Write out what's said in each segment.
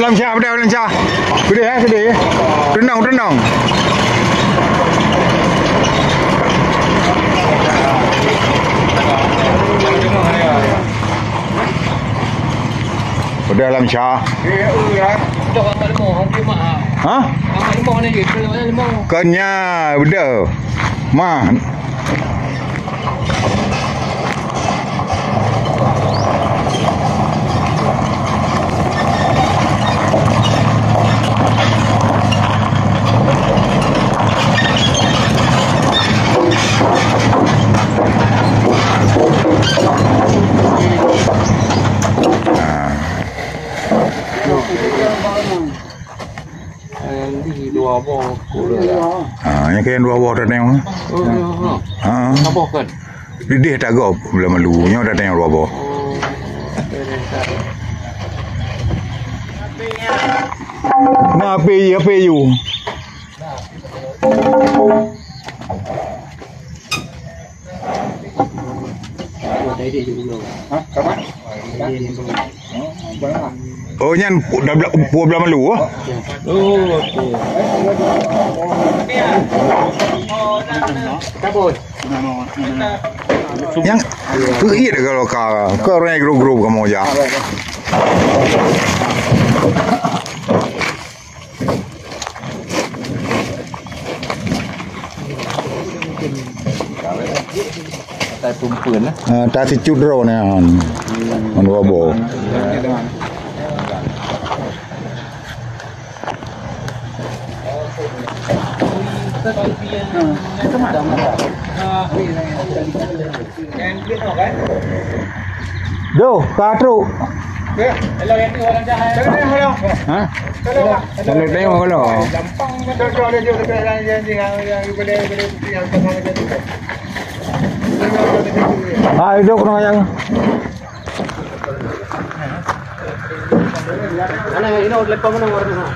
dalam syah, pedal dalam syah. Gede. Tenang. Pedal dalam syah. Ha? Kenya, udah. Mah. Yang kaya dua bawah dah tengok. Apa kan? Dia tak gop, belum malunya dah tengok dua bawah. Nah, apa you? Oh, nyan dah belah malu ah. Yang perit kalau kau orang grup kamu aja. Tai tumpen lah. Tak sicut ro ni on robo. Doh, katru. Hello yang tu orang jahat. Ha? Kalau tengok kalau. Gampang betul dia juga yang Hidup orang yang. Mana ini udah lepas mana warna?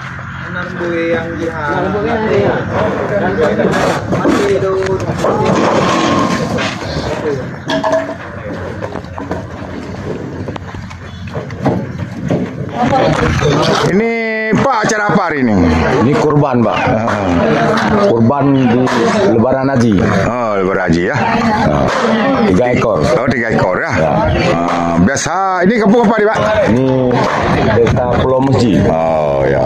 Nambu yang jihad. Nambu yang dia. Mati itu. Ini Pak acara apa hari ini? Ini kurban, Pak. Kurban di Lebaran Haji. Oh, Lebaran Haji ya. 3 ekor. Oh, 3 ekor ya. Biasa ini kampung apa nih, Pak? Ini desa Pulau Mesji. Oh, ya.